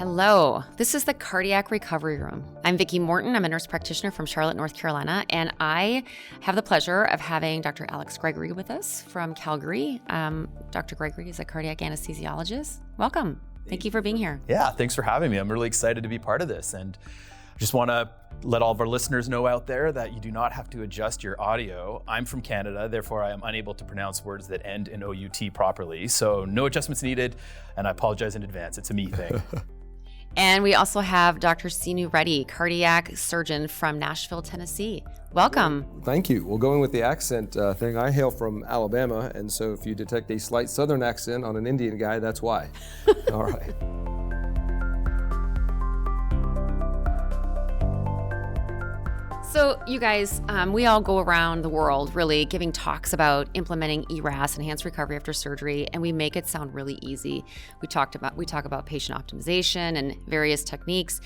Hello, this is the Cardiac Recovery Room. I'm Vicki Morton. I'm a nurse practitioner from Charlotte, North Carolina, and I have the pleasure of having Dr. Alex Gregory with us from Calgary. Dr. Gregory is a cardiac anesthesiologist. Welcome. Thank you for being here. Yeah, thanks for having me. I'm really excited to be part of this, and I just want to let all of our listeners know out there that you do not have to adjust your audio. I'm from Canada, therefore I am unable to pronounce words that end in OUT properly, so no adjustments needed, and I apologize in advance. It's a me thing. And we also have Dr. Sinu Reddy, cardiac surgeon from Nashville, Tennessee. Welcome. Thank you. Well, going with the accent thing, I hail from Alabama, and so if you detect a slight Southern accent on an Indian guy, that's why. All right. So you guys, we all go around the world really giving talks about implementing ERAS, enhanced recovery after surgery, and we make it sound really easy. We talk about patient optimization and various techniques.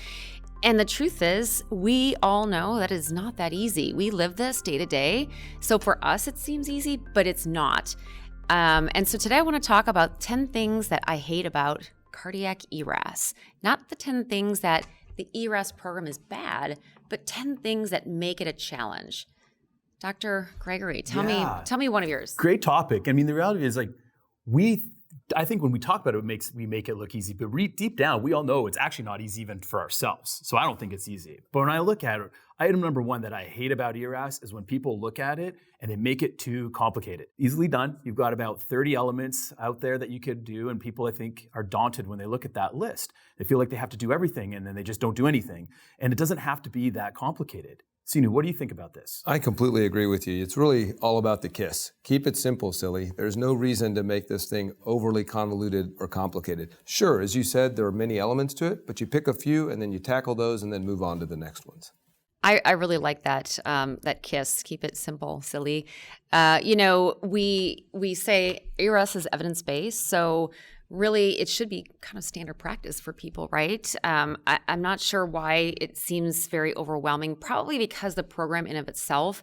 And the truth is, we all know that it's not that easy. We live this day to day. So for us, it seems easy, but it's not. And so today I want to talk about 10 things that I hate about cardiac ERAS. Not the 10 things that the ERAS program is bad, but 10 things that make it a challenge. Dr. Gregory, tell me one of yours. Great topic. I mean, the reality is I think when we talk about it, we make it look easy, but deep down, we all know it's actually not easy even for ourselves. So I don't think it's easy. But when I look at it, item number one that I hate about ERAS is when people look at it and they make it too complicated. Easily done. You've got about 30 elements out there that you could do, and people, I think, are daunted when they look at that list. They feel like they have to do everything, and then they just don't do anything. And it doesn't have to be that complicated. Sinu, what do you think about this? I completely agree with you. It's really all about the KISS. Keep it simple, silly. There's no reason to make this thing overly convoluted or complicated. Sure, as you said, there are many elements to it, but you pick a few and then you tackle those and then move on to the next ones. I really like that KISS, keep it simple, silly. We say ERAS is evidence-based, so really it should be kind of standard practice for people, right? I'm not sure why it seems very overwhelming, probably because the program in of itself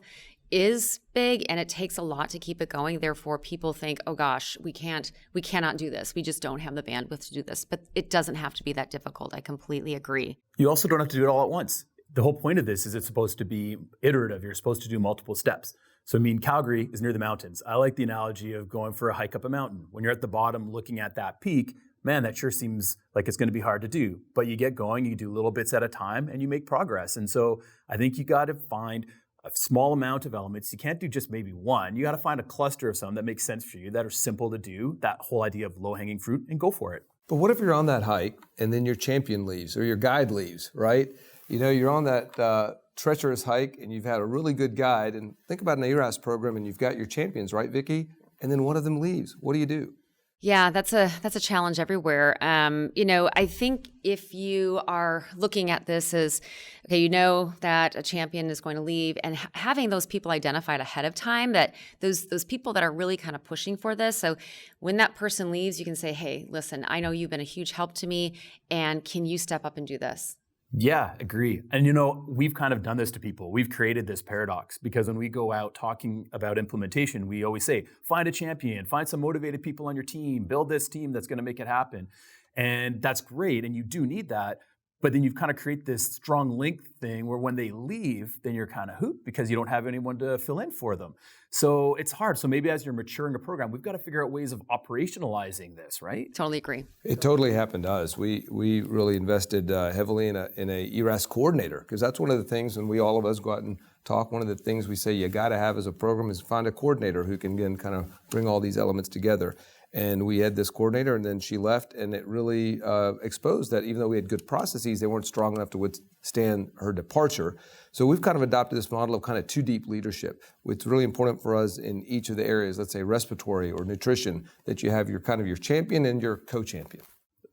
is big and it takes a lot to keep it going. Therefore, people think, oh gosh, we cannot do this. We just don't have the bandwidth to do this. But it doesn't have to be that difficult. I completely agree. You also don't have to do it all at once. The whole point of this is it's supposed to be iterative. You're supposed to do multiple steps. So, Calgary is near the mountains. I like the analogy of going for a hike up a mountain. When you're at the bottom looking at that peak, man, that sure seems like it's going to be hard to do. But you get going, you do little bits at a time, and you make progress. And so I think you got to find a small amount of elements. You can't do just maybe one. You got to find a cluster of some that makes sense for you, that are simple to do, that whole idea of low-hanging fruit, and go for it. But what if you're on that hike and then your champion leaves or your guide leaves, right? You're on that treacherous hike and you've had a really good guide, and think about an ERAS program and you've got your champions, right, Vicki? And then one of them leaves. What do you do? Yeah, that's a challenge everywhere. I think if you are looking at this as, okay, you know that a champion is going to leave, and having those people identified ahead of time, that those people that are really kind of pushing for this. So when that person leaves, you can say, hey, listen, I know you've been a huge help to me, and can you step up and do this? Yeah, agree. And we've kind of done this to people. We've created this paradox because when we go out talking about implementation, we always say, find a champion, find some motivated people on your team, build this team that's going to make it happen. And that's great. And you do need that. But then you've kind of create this strong link thing where when they leave, then you're kind of hooped because you don't have anyone to fill in for them. So it's hard. So maybe as you're maturing a program, we've got to figure out ways of operationalizing this, right? Totally agree. It totally happened to us. We really invested heavily in a ERAS coordinator, because that's one of the things when all of us go out and talk, one of the things we say you got to have as a program is find a coordinator who can again kind of bring all these elements together. And we had this coordinator, and then she left, and it really exposed that even though we had good processes, they weren't strong enough to withstand her departure. So we've kind of adopted this model of kind of 2 deep leadership. It's really important for us in each of the areas, let's say respiratory or nutrition, that you have your kind of your champion and your co-champion.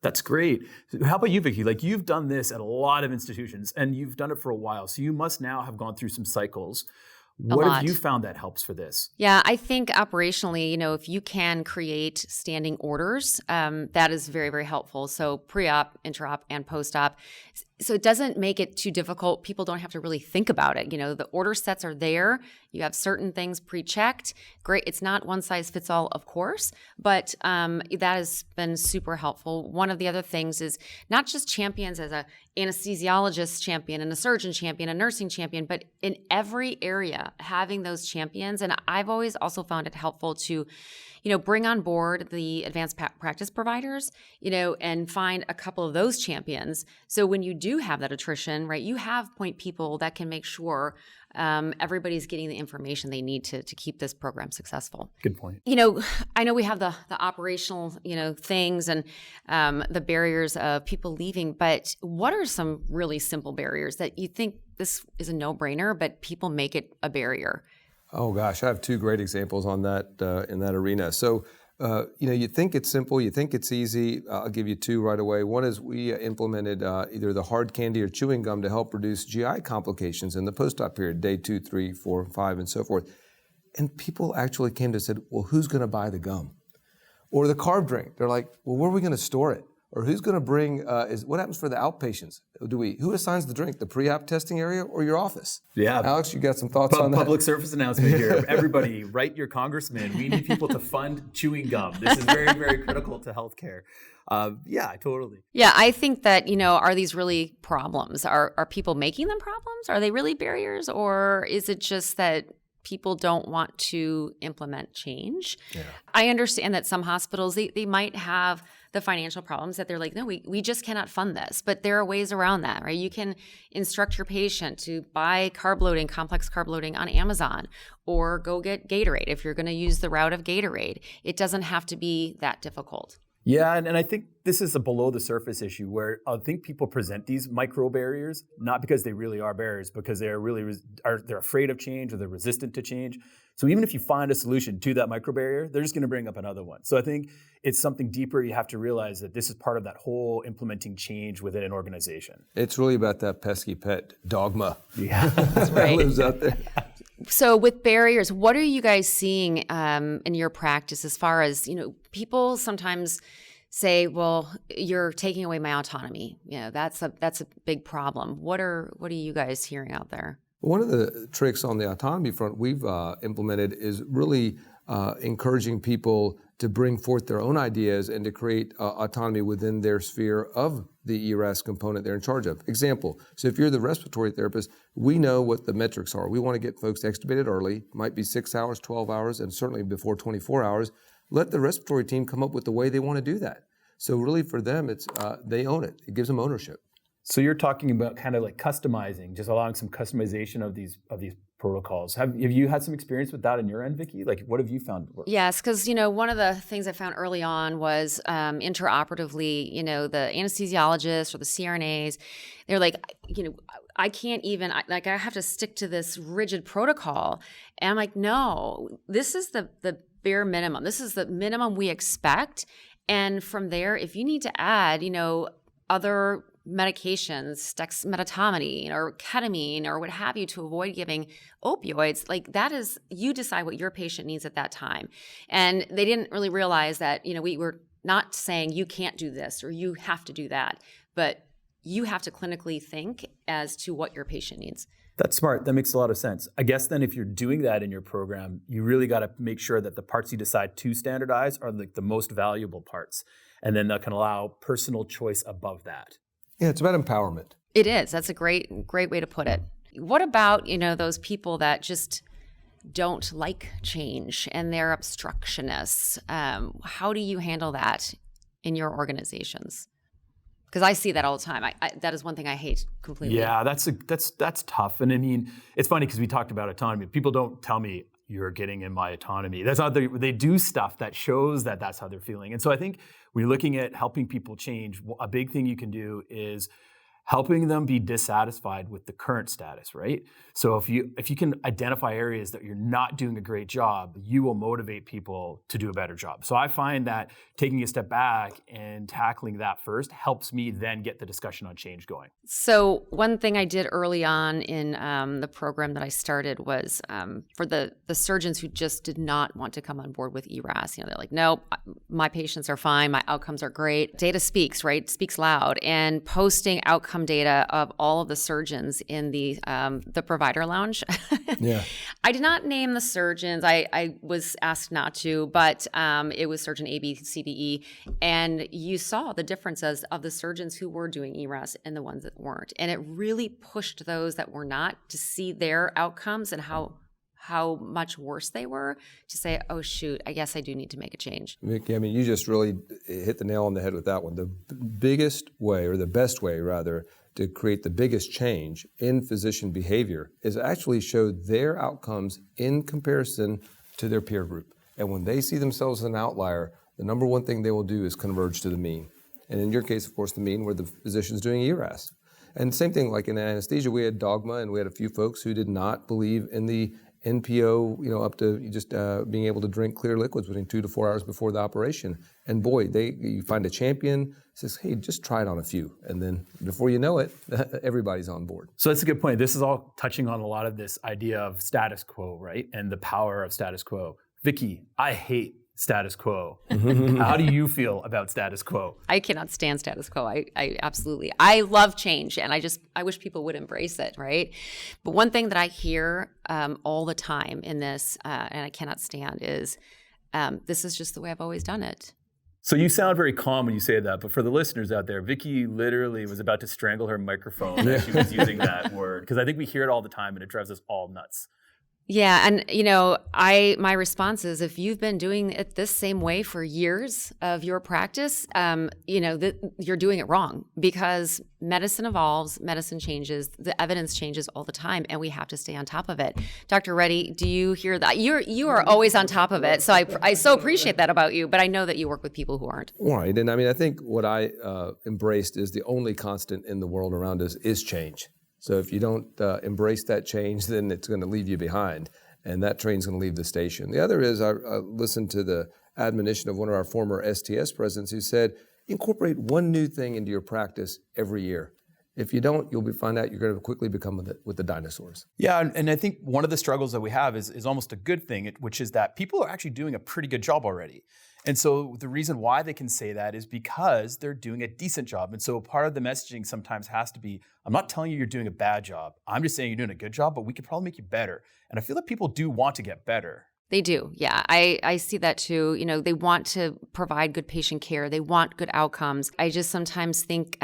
That's great. How about you, Vicki? Like, you've done this at a lot of institutions, and you've done it for a while, so you must now have gone through some cycles. What have you found that helps for this? Yeah, I think operationally, if you can create standing orders, that is very, very helpful. So pre-op, intra-op, and post-op, So it doesn't make it too difficult. People don't have to really think about it. The order sets are there. You have certain things pre-checked. Great. It's not one size fits all, of course, but that has been super helpful. One of the other things is not just champions as a anesthesiologist champion and a surgeon champion, a nursing champion, but in every area, having those champions. And I've always also found it helpful to bring on board the advanced practice providers, and find a couple of those champions. So when you do have that attrition, right, you have point people that can make sure everybody's getting the information they need to keep this program successful. Good point. I know we have the operational, things and the barriers of people leaving, but what are some really simple barriers that you think this is a no-brainer, but people make it a barrier? Oh gosh, I have two great examples on that in that arena. So, you think it's simple, you think it's easy. I'll give you two right away. One is we implemented either the hard candy or chewing gum to help reduce GI complications in the post-op period, day 2, 3, 4, 5, and so forth. And people actually came to us and said, well, who's going to buy the gum? Or the carb drink. They're like, well, where are we going to store it? Or who's going to bring, what happens for the outpatients? Who assigns the drink, the pre-op testing area or your office? Yeah. Alex, you got some thoughts on that? Public service announcement here. Everybody, write your congressman. We need people to fund chewing gum. This is very, very critical to healthcare. Yeah, totally. Yeah, I think that, are these really problems? Are people making them problems? Are they really barriers? Or is it just that people don't want to implement change? Yeah. I understand that some hospitals, they might have the financial problems that they're like, no, we just cannot fund this. But there are ways around that, right? You can instruct your patient to buy complex carb loading on Amazon, or go get Gatorade if you're going to use the route of Gatorade. It doesn't have to be that difficult. Yeah, and I think this is a below the surface issue where I think people present these micro barriers, not because they really are barriers, because they're really they're afraid of change or they're resistant to change. So even if you find a solution to that micro barrier, they're just going to bring up another one. So I think it's something deeper. You have to realize that this is part of that whole implementing change within an organization. It's really about that pesky pet dogma. Yeah, that's right. That lives out there. So with barriers, what are you guys seeing in your practice as far as, people sometimes say, well, you're taking away my autonomy. That's a big problem. What are you guys hearing out there? One of the tricks on the autonomy front we've implemented is really encouraging people to bring forth their own ideas and to create autonomy within their sphere of the ERAS component they're in charge of. Example, so if you're the respiratory therapist, we know what the metrics are. We want to get folks extubated early, might be 6 hours, 12 hours, and certainly before 24 hours. Let the respiratory team come up with the way they want to do that. So really for them, it's they own it. It gives them ownership. So you're talking about kind of like customizing, just allowing some customization of these protocols. Have you had some experience with that on your end, Vicki? Like, what have you found work? Yes, because one of the things I found early on was interoperatively, the anesthesiologists or the CRNAs, they're like, I can't even, I have to stick to this rigid protocol. And I'm like, no, this is the bare minimum. This is the minimum we expect. And from there, if you need to add, other medications, dexmedetomidine or ketamine or what have you to avoid giving opioids, like that is, you decide what your patient needs at that time. And they didn't really realize that, we were not saying you can't do this or you have to do that, but you have to clinically think as to what your patient needs. That's smart. That makes a lot of sense. I guess then if you're doing that in your program, you really got to make sure that the parts you decide to standardize are like the most valuable parts. And then that can allow personal choice above that. Yeah, it's about empowerment. It is. That's a great way to put it. What about, those people that just don't like change and they're obstructionists? How do you handle that in your organizations? Because I see that all the time. That is one thing I hate completely. Yeah, that's tough. And I mean, it's funny because we talked about autonomy. People don't tell me you're getting in my autonomy. That's not they do stuff that shows that that's how they're feeling. And so I think when you're looking at helping people change, a big thing you can do is helping them be dissatisfied with the current status, right? So if you can identify areas that you're not doing a great job, you will motivate people to do a better job. So I find that taking a step back and tackling that first helps me then get the discussion on change going. So one thing I did early on in the program that I started was for the surgeons who just did not want to come on board with ERAS. They're like, no, my patients are fine, my outcomes are great. Data speaks, right? Speaks loud. And posting outcome outcome data of all of the surgeons in the provider lounge. Yeah. I did not name the surgeons. I was asked not to, but it was surgeon A, B, C, D, E. And you saw the differences of the surgeons who were doing ERAS and the ones that weren't. And it really pushed those that were not to see their outcomes and how much worse they were, to say, oh, shoot, I guess I do need to make a change. Vicky, I mean, you just really hit the nail on the head with that one. The biggest way, or the best way rather, to create the biggest change in physician behavior is actually show their outcomes in comparison to their peer group. And when they see themselves as an outlier, the number one thing they will do is converge to the mean. And in your case, of course, the mean were the physicians doing ERAS. And same thing, like in anesthesia, we had dogma, and we had a few folks who did not believe in the NPO, up to just being able to drink clear liquids within 2 to 4 hours before the operation. And boy, you find a champion, says, hey, just try it on a few. And then before you know it, everybody's on board. So that's a good point. This is all touching on a lot of this idea of status quo, right? And the power of status quo. Vicky, I hate status quo. How do you feel about status quo? I cannot stand status quo. I absolutely, I love change, and I wish people would embrace it, right? But one thing that I hear all the time in this, and I cannot stand, is this is just the way I've always done it. So you sound very calm when you say that, but for the listeners out there, Vicky literally was about to strangle her microphone as she was using that word, because I think we hear it all the time and it drives us all nuts. Yeah, and my response is, if you've been doing it this same way for years of your practice, you're doing it wrong, because medicine evolves, medicine changes, the evidence changes all the time, and we have to stay on top of it. Dr. Reddy, do you hear that? You are always on top of it, so I so appreciate that about you, but I know that you work with people who aren't. Right, and I mean, I think what I embraced is the only constant in the world around us is change. So if you don't embrace that change, then it's going to leave you behind, and that train's going to leave the station. The other is I listened to the admonition of one of our former STS presidents who said, incorporate one new thing into your practice every year. If you don't, you'll find out you're going to quickly become with the dinosaurs. Yeah, and I think one of the struggles that we have is almost a good thing, which is that people are actually doing a pretty good job already. And so the reason why they can say that is because they're doing a decent job. And so part of the messaging sometimes has to be, I'm not telling you you're doing a bad job. I'm just saying you're doing a good job, but we could probably make you better. And I feel that people do want to get better. They do. Yeah, I see that too. They want to provide good patient care. They want good outcomes. I just sometimes think,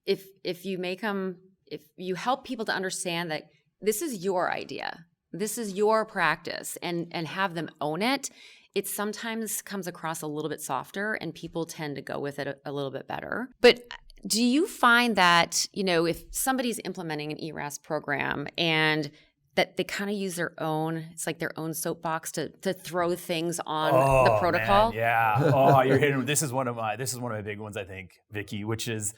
if you help people to understand that this is your idea, this is your practice, and have them own it, it sometimes comes across a little bit softer, and people tend to go with it a little bit better. But do you find that, if somebody's implementing an ERAS program and that they kind of use their own soapbox to throw things on the protocol? Man, yeah. You're hitting. This is one of my big ones, I think, Vicky, which is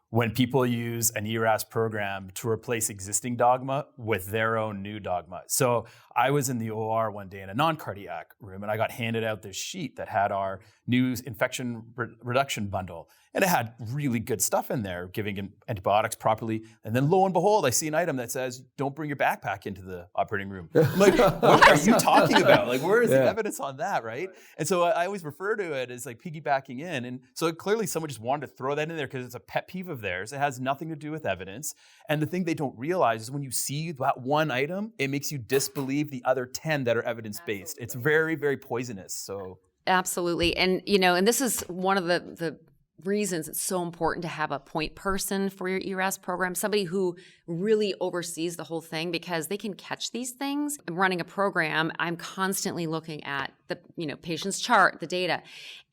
when people use an ERAS program to replace existing dogma with their own new dogma. So I was in the OR one day in a non-cardiac room, and I got handed out this sheet that had our new infection reduction bundle. And it had really good stuff in there, giving antibiotics properly. And then lo and behold, I see an item that says, don't bring your backpack into the operating room. I'm like, what are you talking about? Like, where is the evidence on that, right? And so I always refer to it as like piggybacking in. And so clearly someone just wanted to throw that in there because it's a pet peeve of theirs. It has nothing to do with evidence. And the thing they don't realize is when you see that one item, it makes you disbelieve the other 10 that are evidence-based. It's very, very poisonous. So absolutely. And, and this is one of the reasons it's so important to have a point person for your ERAS program, somebody who really oversees the whole thing, because they can catch these things. I'm running a program, I'm constantly looking at the patient's chart, the data,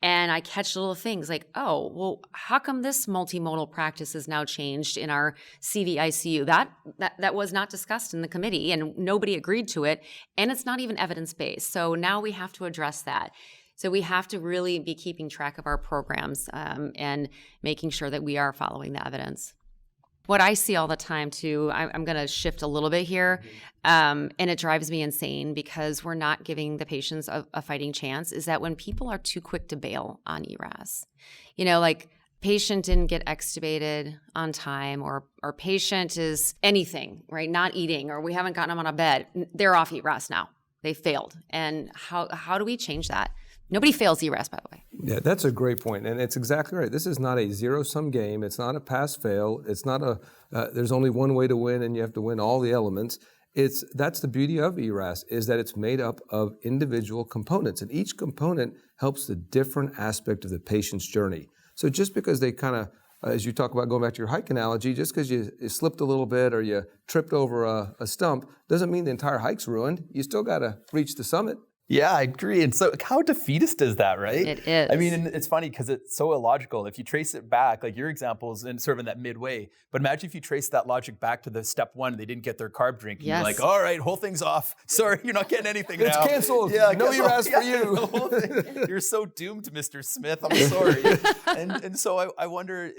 and I catch little things like, oh, well, how come this multimodal practice is now changed in our CV ICU? That was not discussed in the committee, and nobody agreed to it, and it's not even evidence-based. So now we have to address that. So we have to really be keeping track of our programs and making sure that we are following the evidence. What I see all the time too, I'm going to shift a little bit here, and it drives me insane because we're not giving the patients a fighting chance, is that when people are too quick to bail on ERAS, like patient didn't get extubated on time, or patient is anything, right? Not eating, or we haven't gotten them on a bed. They're off ERAS now. They failed. And how do we change that? Nobody fails ERAS, by the way. Yeah, that's a great point, and it's exactly right. This is not a zero-sum game. It's not a pass-fail. It's not there's only one way to win, and you have to win all the elements. That's the beauty of ERAS, is that it's made up of individual components, and each component helps the different aspect of the patient's journey. So just because they kind of, as you talk about going back to your hike analogy, just because you slipped a little bit or you tripped over a stump doesn't mean the entire hike's ruined. You still got to reach the summit. Yeah, I agree. And so how defeatist is that, right? It is. I mean, and it's funny because it's so illogical. If you trace it back, like your examples and sort of in that midway, but imagine if you trace that logic back to the step one, they didn't get their carb drink. And Yes. you're like, all right, whole thing's off. Sorry, you're not getting anything It's now. canceled. Yeah, No cancel. ERAS for you. The whole thing. You're so doomed, Mr. Smith. I'm sorry. and so I wonder,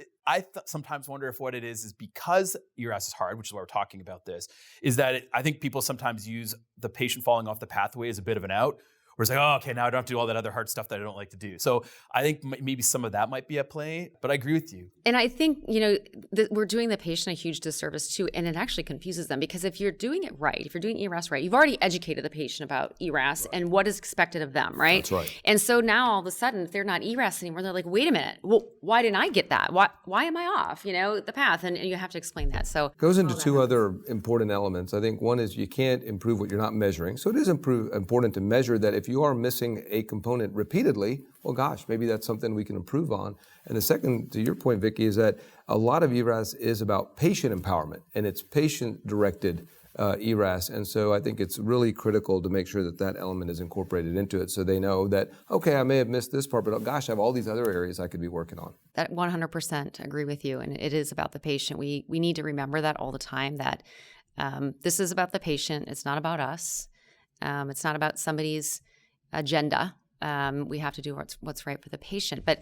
sometimes wonder if what it is because ERAS is hard, which is why we're talking about this, is that I think people sometimes use the patient falling off the pathway as a bit of an out. Where it's like, oh, okay, now I don't have to do all that other hard stuff that I don't like to do. So I think maybe some of that might be at play, but I agree with you. And I think, we're doing the patient a huge disservice too, and it actually confuses them because if you're doing it right, if you're doing ERAS right, you've already educated the patient about ERAS and what is expected of them, right? That's right. And so now all of a sudden, if they're not ERAS anymore, they're like, wait a minute, well, why didn't I get that? Why am I off, the path? And you have to explain that. So Goes into two other important elements. I think one is you can't improve what you're not measuring. So it is important to measure that if you are missing a component repeatedly, well, gosh, maybe that's something we can improve on. And the second, to your point, Vicki, is that a lot of ERAS is about patient empowerment, and it's patient-directed ERAS. And so I think it's really critical to make sure that that element is incorporated into it so they know that, okay, I may have missed this part, but gosh, I have all these other areas I could be working on. that 100% agree with you. And it is about the patient. We need to remember that all the time, that this is about the patient. It's not about us. It's not about somebody's agenda. We have to do what's right for the patient. But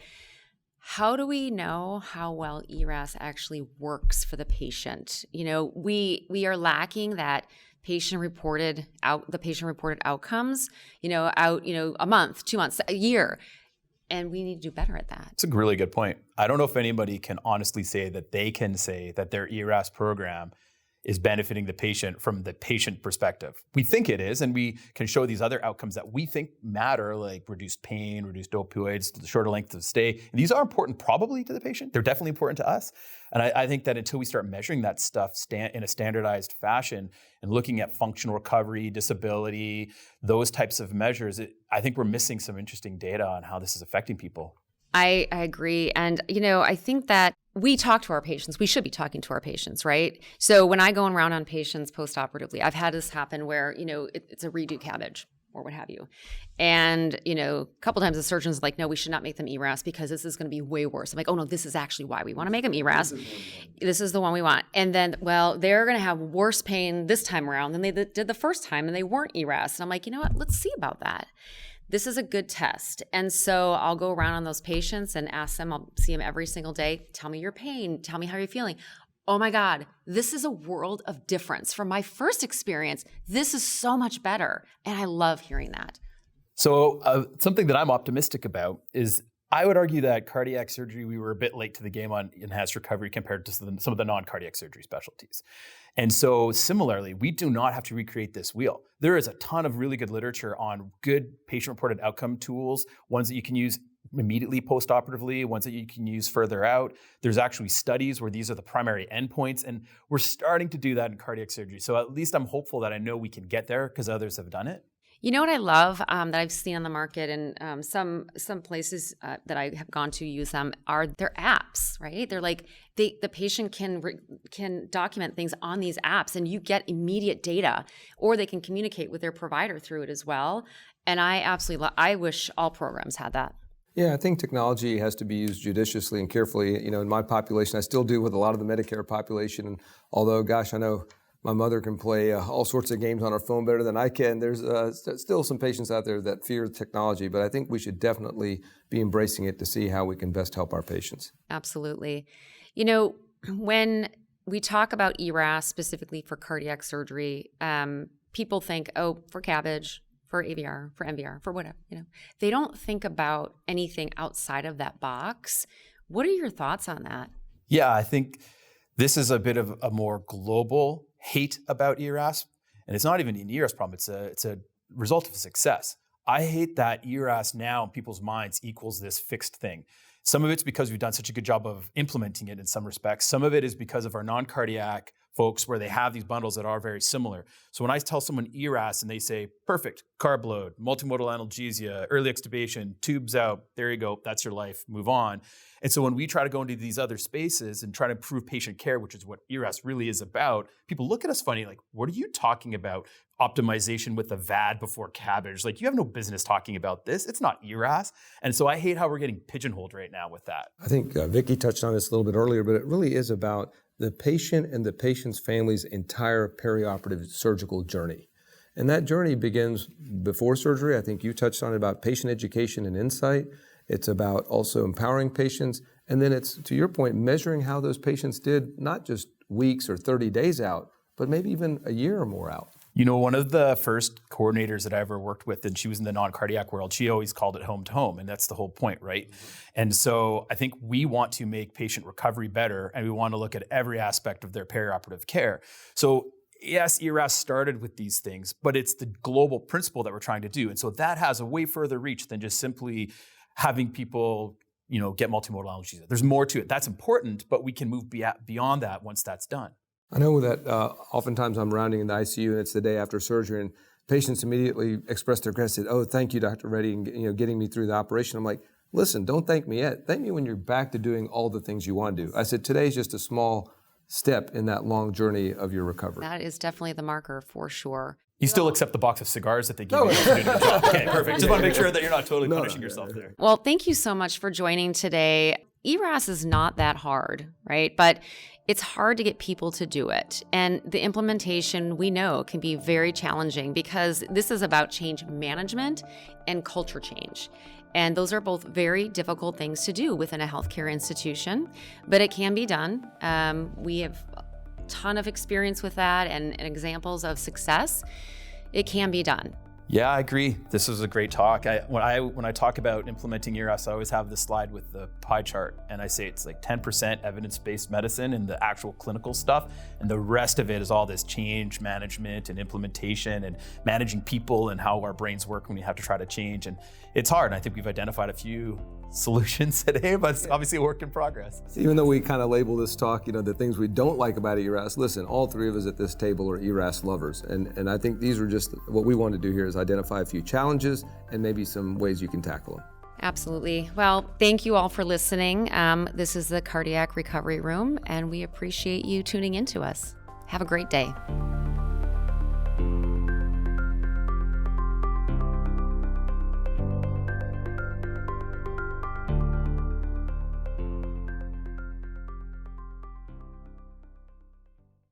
how do we know how well ERAS actually works for the patient? We are lacking that patient-reported outcomes, out, a month, 2 months, a year. And we need to do better at that. It's a really good point. I don't know if anybody can honestly say that they can say that their ERAS program is benefiting the patient from the patient perspective. We think it is, and we can show these other outcomes that we think matter, like reduced pain, reduced opioids, the shorter length of stay. And these are important probably to the patient. They're definitely important to us. And I think that until we start measuring that stuff in a standardized fashion and looking at functional recovery, disability, those types of measures, I think we're missing some interesting data on how this is affecting people. I agree. And, I think that we talk to our patients. We should be talking to our patients, right? So when I go around on patients post-operatively, I've had this happen where, it's a redo cabbage or what have you. And, a couple times the surgeon's like, no, we should not make them ERAS because this is going to be way worse. I'm like, oh no, this is actually why we want to make them ERAS. This is the one we want. And then, well, they're going to have worse pain this time around than they did the first time and they weren't ERAS. And I'm like, you know what? Let's see about that. This is a good test. And so I'll go around on those patients and ask them, I'll see them every single day. Tell me your pain. Tell me how you're feeling. Oh my God, this is a world of difference. From my first experience, this is so much better. And I love hearing that. So something that I'm optimistic about is I would argue that cardiac surgery, we were a bit late to the game on enhanced recovery compared to some of the non-cardiac surgery specialties. And so similarly, we do not have to recreate this wheel. There is a ton of really good literature on good patient-reported outcome tools, ones that you can use immediately post-operatively, ones that you can use further out. There's actually studies where these are the primary endpoints, and we're starting to do that in cardiac surgery. So at least I'm hopeful that I know we can get there because others have done it. You know what I love that I've seen on the market, and some places that I have gone to use them are their apps, right? They're like the patient can document things on these apps, and you get immediate data, or they can communicate with their provider through it as well. And I absolutely I wish all programs had that. Yeah, I think technology has to be used judiciously and carefully. In my population, I still do with a lot of the Medicare population. And although, gosh, I know my mother can play all sorts of games on her phone better than I can. There's still some patients out there that fear technology, but I think we should definitely be embracing it to see how we can best help our patients. Absolutely. When we talk about ERAS specifically for cardiac surgery, people think, oh, for CABG, for AVR, for MVR, for whatever, They don't think about anything outside of that box. What are your thoughts on that? Yeah, I think this is a bit of a more global hate about ERAS, and it's not even an ERAS problem. It's a result of success. I hate that ERAS now in people's minds equals this fixed thing. Some of it's because we've done such a good job of implementing it in some respects. Some of it is because of our non-cardiac folks where they have these bundles that are very similar. So when I tell someone ERAS and they say, perfect, carb load, multimodal analgesia, early extubation, tubes out, there you go, that's your life, move on. And so when we try to go into these other spaces and try to improve patient care, which is what ERAS really is about, people look at us funny, like, what are you talking about? Optimization with the VAD before cabbage. Like, you have no business talking about this. It's not ERAS. And so I hate how we're getting pigeonholed right now with that. I think Vicki touched on this a little bit earlier, but it really is about the patient and the patient's family's entire perioperative surgical journey. And that journey begins before surgery. I think you touched on it about patient education and insight. It's about also empowering patients. And then it's, to your point, measuring how those patients did, not just weeks or 30 days out, but maybe even a year or more out. You know, one of the first coordinators that I ever worked with, and she was in the non-cardiac world, she always called it home to home, and that's the whole point, right? And so I think we want to make patient recovery better, and we want to look at every aspect of their perioperative care. So yes, ERAS started with these things, but it's the global principle that we're trying to do. And so that has a way further reach than just simply having people, you know, get multimodal analgesia. There's more to it. That's important, but we can move beyond that once that's done. I know that oftentimes I'm rounding in the ICU and it's the day after surgery and patients immediately express their gratitude. Oh, thank you, Dr. Reddy, and getting me through the operation. I'm like, listen, don't thank me yet. Thank me when you're back to doing all the things you want to do. I said, today's just a small step in that long journey of your recovery. That is definitely the marker for sure. You still accept the box of cigars that they give you? Okay, perfect. Just want to make sure that you're not totally punishing yourself there. Well, thank you so much for joining today. ERAS is not that hard, right? But it's hard to get people to do it. And the implementation, we know, can be very challenging because this is about change management and culture change. And those are both very difficult things to do within a healthcare institution, but it can be done. We have a ton of experience with that and examples of success. It can be done. Yeah, I agree. This was a great talk. When I talk about implementing ERAS, I always have this slide with the pie chart, and I say it's like 10% evidence-based medicine and the actual clinical stuff, and the rest of it is all this change management and implementation and managing people and how our brains work when we have to try to change. And it's hard. And I think we've identified a few solutions today, but it's obviously a work in progress. Even though we kind of label this talk, the things we don't like about ERAS, listen, all three of us at this table are ERAS lovers. And I think these are just, what we want to do here is identify a few challenges and maybe some ways you can tackle them. Absolutely. Well, thank you all for listening. This is the Cardiac Recovery Room, and we appreciate you tuning into us. Have a great day.